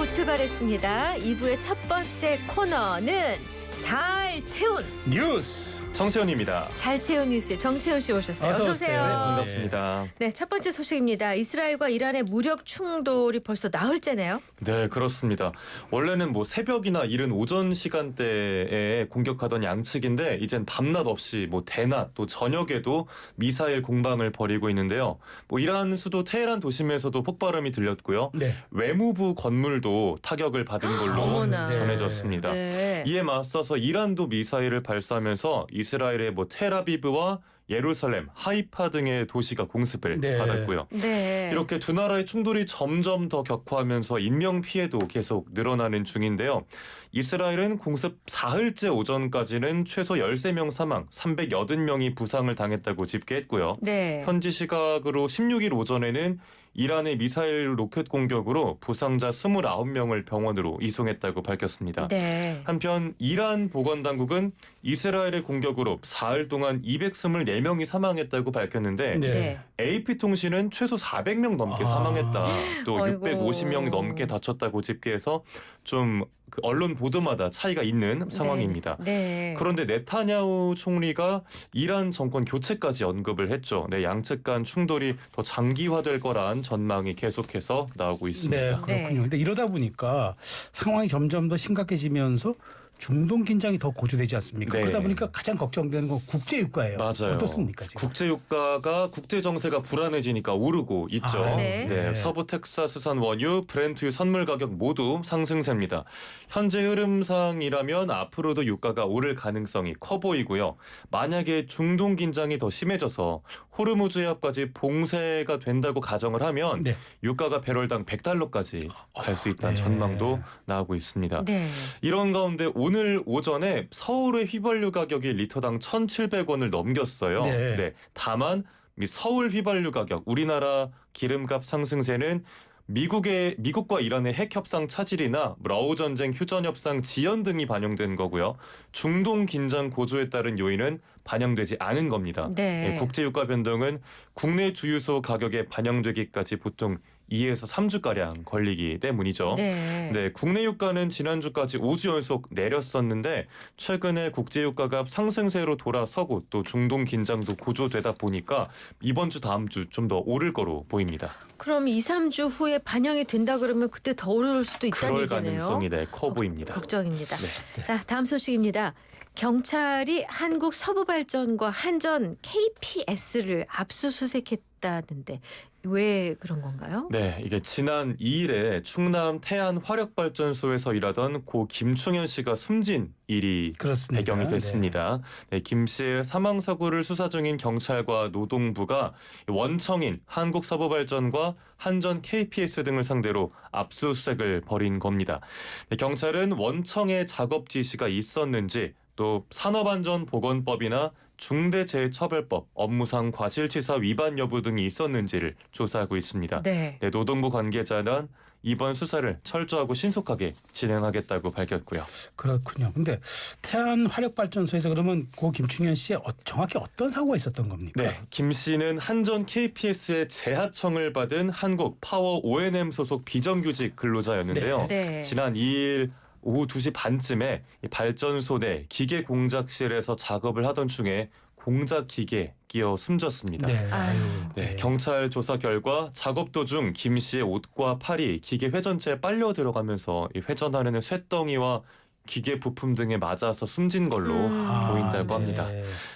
출발했습니다. 2부의 첫 번째 코너는 잘 채운 뉴스 정채원입니다. 잘 채운 뉴스에 정채원 씨 오셨어요. 어서 어서 오세요. 오세요. 네, 반갑습니다. 네, 첫 번째 소식입니다. 이스라엘과 이란의 무력 충돌이 벌써 나흘째네요. 네, 그렇습니다. 원래는 뭐 새벽이나 이른 오전 시간대에 공격하던 양측인데 이젠 밤낮 없이 뭐 대낮 또 저녁에도 미사일 공방을 벌이고 있는데요. 뭐 이란 수도 테헤란 도심에서도 폭발음이 들렸고요. 네. 외무부 건물도 타격을 받은 걸로 어머나. 전해졌습니다. 네. 이에 맞서서 이란도 미사일을 발사하면서 이스라엘의 뭐 텔아비브와 예루살렘, 하이파 등의 도시가 공습을 네. 받았고요. 네. 이렇게 두 나라의 충돌이 점점 더 격화하면서 인명 피해도 계속 늘어나는 중인데요. 이스라엘은 공습 사흘째 오전까지는 최소 13명 사망, 380명이 부상을 당했다고 집계했고요. 네. 현지 시각으로 16일 오전에는 이란의 미사일 로켓 공격으로 부상자 29명을 병원으로 이송했다고 밝혔습니다. 네. 한편 이란 보건당국은 이스라엘의 공격으로 사흘 동안 224명이 사망했다고 밝혔는데 네. 네. AP통신은 최소 400명 넘게 사망했다. 또 아이고. 650명이 넘게 다쳤다고 집계해서 좀 그 언론 보도마다 차이가 있는 상황입니다. 네. 그런데 네타냐후 총리가 이란 정권 교체까지 언급을 했죠. 네, 양측 간 충돌이 더 장기화될 거란 전망이 계속해서 나오고 있습니다. 네, 그렇군요. 근데 이러다 보니까 상황이 점점 더 심각해지면서 중동 긴장이 더 고조되지 않습니까? 네. 그러다 보니까 가장 걱정되는 건 국제 유가예요. 맞아요. 어떻습니까 지금? 국제 유가가 국제 정세가 불안해지니까 오르고 있죠. 아, 네. 네, 서부 텍사스산 원유, 브렌트유 선물 가격 모두 상승세입니다. 현재 흐름상이라면 앞으로도 유가가 오를 가능성이 커 보이고요. 만약에 중동 긴장이 더 심해져서 호르무즈 해협까지 봉쇄가 된다고 가정을 하면 네. 유가가 배럴당 $100까지 갈 수 있다는 네. 전망도 나오고 있습니다. 네. 이런 가운데 오늘 오전에 서울의 휘발유 가격이 리터당 1,700원을 넘겼어요. 네. 다만 이 서울 휘발유 가격, 우리나라 기름값 상승세는 미국과 이란의 핵 협상 차질이나 러우 전쟁 휴전 협상 지연 등이 반영된 거고요. 중동 긴장 고조에 따른 요인은 반영되지 않은 겁니다. 네. 국제 유가 변동은 국내 주유소 가격에 반영되기까지 보통 2에서 3주가량 걸리기 때문이죠. 네. 네, 국내 유가는 지난주까지 5주 연속 내렸었는데 최근에 국제 유가가 상승세로 돌아서고 또 중동 긴장도 고조되다 보니까 이번 주 다음 주 좀 더 오를 거로 보입니다. 그럼 2, 3주 후에 반영이 된다 그러면 그때 더 오를 수도 있다는 그럴 얘기네요. 가능성이 커 보입니다. 걱정입니다. 네. 자, 다음 소식입니다. 경찰이 한국 서부발전과 한전 KPS를 압수수색했다는데 왜 그런 건가요? 네, 이게 지난 2일에 충남 태안 화력발전소에서 일하던 고 김충현 씨가 숨진 일이 그렇습니다. 배경이 됐습니다. 네, 김 씨의 사망 사고를 수사 중인 경찰과 노동부가 원청인 한국서부발전과 한전 KPS 등을 상대로 압수수색을 벌인 겁니다. 네, 경찰은 원청의 작업 지시가 있었는지 또 산업안전보건법이나 중대재해처벌법, 업무상 과실치사 위반 여부 등이 있었는지를 조사하고 있습니다. 네. 네, 노동부 관계자는 이번 수사를 철저하고 신속하게 진행하겠다고 밝혔고요. 그렇군요. 근데 태안 화력발전소에서 그러면 고 김충현 씨의 정확히 어떤 사고가 있었던 겁니까? 네, 김 씨는 한전 KPS의 재하청을 받은 한국 파워 O&M 소속 비정규직 근로자였는데요. 네. 지난 2일 오후 2시 반쯤에 이 발전소 내 기계 공작실에서 작업을 하던 중에 공작 기계에 끼어 숨졌습니다. 네. 아유. 네, 경찰 조사 결과 작업 도중 김 씨의 옷과 팔이 기계 회전체에 빨려 들어가면서 이 회전하려는 쇳덩이와 기계 부품 등에 맞아서 숨진 걸로 보인다고 합니다.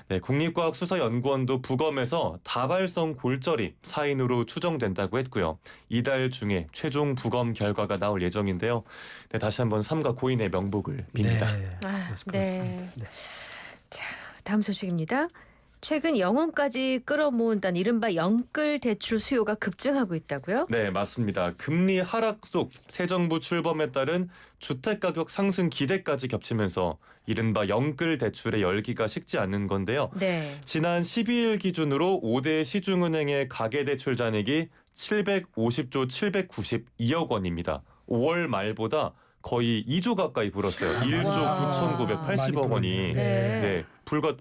네, 국립과학수사연구원도 부검에서 다발성 골절이 사인으로 추정된다고 했고요. 이달 중에 최종 부검 결과가 나올 예정인데요. 네, 다시 한번 삼가 고인의 명복을 빕니다. 네. 아, 그렇습니다. 네. 네. 자, 다음 소식입니다. 최근 영혼까지 끌어모은다는 이른바 영끌 대출 수요가 급증하고 있다고요? 네, 맞습니다. 금리 하락 속 새 정부 출범에 따른 주택가격 상승 기대까지 겹치면서 이른바 영끌 대출의 열기가 식지 않는 건데요. 네. 지난 12일 기준으로 5대 시중은행의 가계대출 잔액이 750조 792억 원입니다. 5월 말보다 거의 2조 가까이 불었어요. 1조 와. 9,980억 원이 네. 네, 불과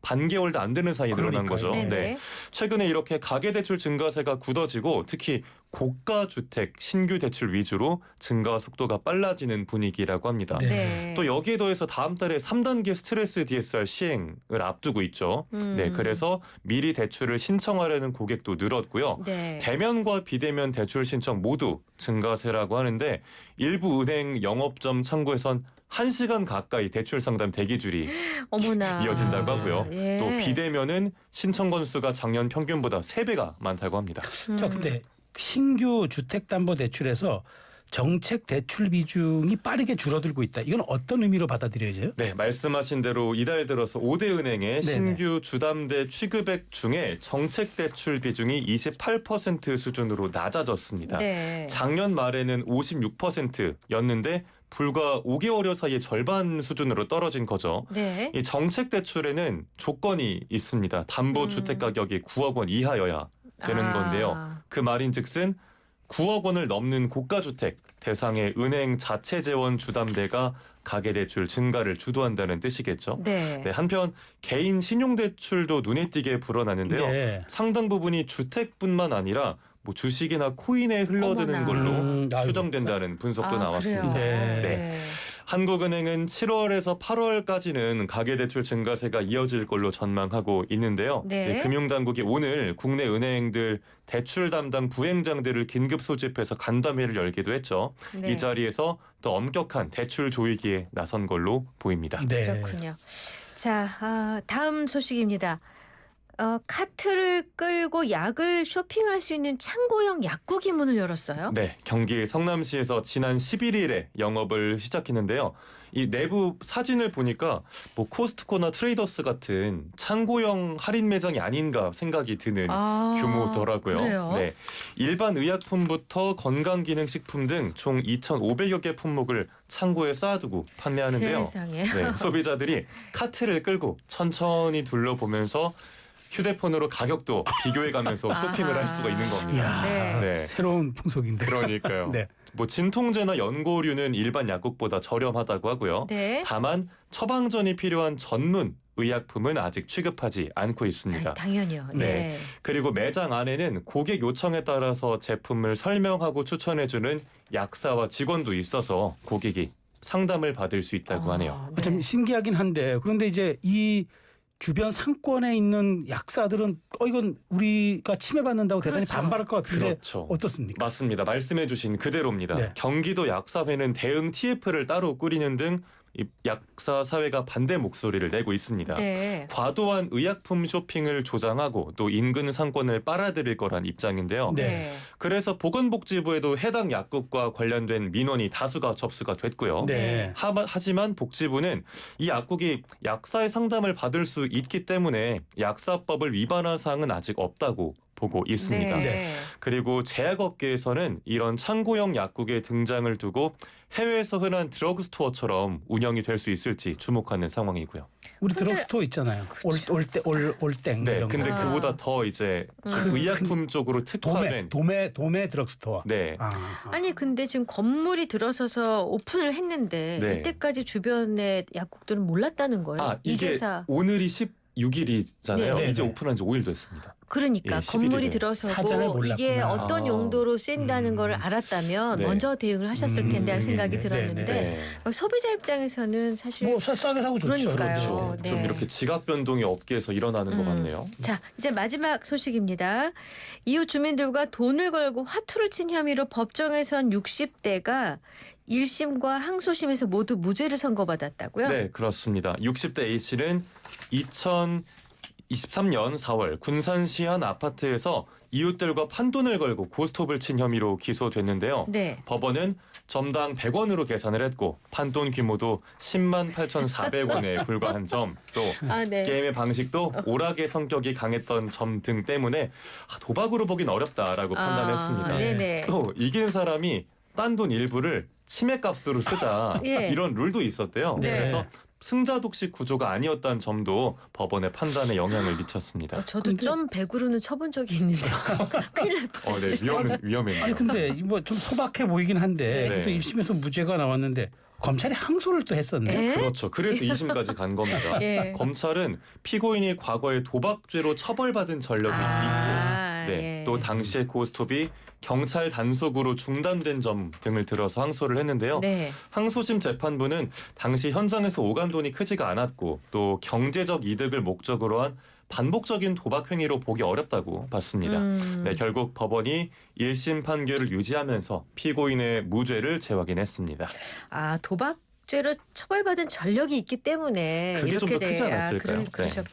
반개월도 안 되는 사이에 늘어난 그러니까요. 거죠. 네네. 네. 최근에 이렇게 가계대출 증가세가 굳어지고 특히 고가 주택 신규 대출 위주로 증가 속도가 빨라지는 분위기라고 합니다. 네. 네. 또 여기에 더해서 다음 달에 3단계 스트레스 DSR 시행을 앞두고 있죠. 네, 그래서 미리 대출을 신청하려는 고객도 늘었고요. 네. 대면과 비대면 대출 신청 모두 증가세라고 하는데 일부 은행 영업점 창구에선 1시간 가까이 대출 상담 대기줄이 어머나. 이어진다고 하고요. 예. 또 비대면은 신청 건수가 작년 평균보다 3배가 많다고 합니다. 자, 근데 신규 주택담보대출에서 정책 대출 비중이 빠르게 줄어들고 있다. 이건 어떤 의미로 받아들여져요? 네, 말씀하신 대로 이달 들어서 5대 은행의 신규 주담대 취급액 중에 정책 대출 비중이 28% 수준으로 낮아졌습니다. 네. 작년 말에는 56%였는데 불과 5개월여 사이에 절반 수준으로 떨어진 거죠. 네. 이 정책 대출에는 조건이 있습니다. 담보 주택 가격이 9억 원 이하여야 되는 건데요. 그 말인즉슨 9억 원을 넘는 고가 주택 대상의 은행 자체 재원 주담대가 가계대출 증가를 주도한다는 뜻이겠죠. 네. 네, 한편 개인 신용대출도 눈에 띄게 불어나는데요. 네. 상당 부분이 주택뿐만 아니라 뭐 주식이나 코인에 흘러드는 어머나. 걸로 아이고. 추정된다는 분석도 나왔습니다. 네. 네. 한국은행은 7월에서 8월까지는 가계대출 증가세가 이어질 걸로 전망하고 있는데요. 네. 금융당국이 오늘 국내 은행들 대출 담당 부행장들을 긴급 소집해서 간담회를 열기도 했죠. 네. 이 자리에서 더 엄격한 대출 조이기에 나선 걸로 보입니다. 네. 그렇군요. 자, 다음 소식입니다. 카트를 끌고 약을 쇼핑할 수 있는 창고형 약국이 문을 열었어요. 네, 경기 성남시에서 지난 11일에 영업을 시작했는데요. 이 내부 사진을 보니까 뭐 코스트코나 트레이더스 같은 창고형 할인 매장이 아닌가 생각이 드는 규모더라고요. 그래요? 네, 일반 의약품부터 건강기능식품 등 총 2,500여 개 품목을 창고에 쌓아두고 판매하는데요. 세상에. 네, 소비자들이 카트를 끌고 천천히 둘러보면서 휴대폰으로 가격도 비교해가면서 쇼핑을 할 수가 있는 겁니다. 이야, 네. 네. 새로운 풍속인데. 그러니까요. 네. 뭐 진통제나 연고류는 일반 약국보다 저렴하다고 하고요. 네. 다만 처방전이 필요한 전문 의약품은 아직 취급하지 않고 있습니다. 당연히요. 네. 네. 그리고 매장 안에는 고객 요청에 따라서 제품을 설명하고 추천해주는 약사와 직원도 있어서 고객이 상담을 받을 수 있다고 하네요. 네. 좀 신기하긴 한데 그런데 이제 이 주변 상권에 있는 약사들은 이건 우리가 침해받는다고 대단히 그렇죠. 반발할 것 같은데 그렇죠. 어떻습니까? 맞습니다. 말씀해주신 그대로입니다. 네. 경기도 약사회는 대응 TF를 따로 꾸리는 등 이 약사 사회가 반대 목소리를 내고 있습니다. 네. 과도한 의약품 쇼핑을 조장하고 또 인근 상권을 빨아들일 거란 입장인데요. 네. 그래서 보건복지부에도 해당 약국과 관련된 민원이 다수가 접수가 됐고요. 네. 하지만 복지부는 이 약국이 약사의 상담을 받을 수 있기 때문에 약사법을 위반한 사항은 아직 없다고 보고 있습니다. 네. 그리고 제약업계에서는 이런 창고형 약국의 등장을 두고 해외에서 흔한 드러그스토어처럼 운영이 될 수 있을지 주목하는 상황이고요. 우리 근데- 드럭스토어 있잖아요. 올땡 네, 이런 근데 거. 그보다 더 이제 의약품 쪽으로 특화된 도매 드럭스토어. 네. 아니 근데 지금 건물이 들어서서 오픈을 했는데 네. 이때까지 주변의 약국들은 몰랐다는 거예요. 이게 이제사. 오늘이 16일이잖아요. 네. 이제 네. 오픈한 지 5일 됐습니다. 그러니까 예, 건물이 11일에. 사전에 들어서고 몰랐구나. 이게 어떤 아. 용도로 쓰인다는 걸 알았다면 네. 먼저 대응을 하셨을 텐데 하는 생각이 네, 들었는데 네, 소비자 입장에서는 사실 뭐 싸게 사고 좋죠. 그러니까요. 그렇죠. 네. 좀 이렇게 지각 변동이 업계에서 일어나는 것 같네요. 자, 이제 마지막 소식입니다. 이웃 주민들과 돈을 걸고 화투를 친 혐의로 법정에선 60대가 1심과 항소심에서 모두 무죄를 선고받았다고요? 네, 그렇습니다. 60대 A씨는 2023년 4월 군산시 한 아파트에서 이웃들과 판돈을 걸고 고스톱을 친 혐의로 기소됐는데요. 네. 법원은 점당 100원으로 계산을 했고 판돈 규모도 10만 8,400원에 불과한 점, 또 네. 게임의 방식도 오락의 성격이 강했던 점 등 때문에 도박으로 보긴 어렵다라고 판단했습니다. 네네. 또 이긴 사람이 딴 돈 일부를 치매값으로 쓰자 예. 이런 룰도 있었대요. 네. 그래서 승자 독식 구조가 아니었다는 점도 법원의 판단에 영향을 미쳤습니다. 저도 좀 100으로는 쳐본 적이 있는데 큰일 날 뻔. 네, 위험했네요. 아니 근데 뭐 좀 소박해 보이긴 한데 네. 또 1심에서 무죄가 나왔는데 검찰이 항소를 또 했었네. 에? 그렇죠. 그래서 2심까지 간 겁니다. 예. 검찰은 피고인이 과거에 도박죄로 처벌받은 전력이 있고 네, 예. 또 당시에 고스톱이 경찰 단속으로 중단된 점 등을 들어서 항소를 했는데요. 네. 항소심 재판부는 당시 현장에서 오간 돈이 크지가 않았고 또 경제적 이득을 목적으로 한 반복적인 도박 행위로 보기 어렵다고 봤습니다. 네, 결국 법원이 1심 판결을 유지하면서 피고인의 무죄를 재확인했습니다. 아, 도박죄로 처벌받은 전력이 있기 때문에 그게 좀 이렇게 더 크지 돼. 않았을까요? 네. 그러셨군요.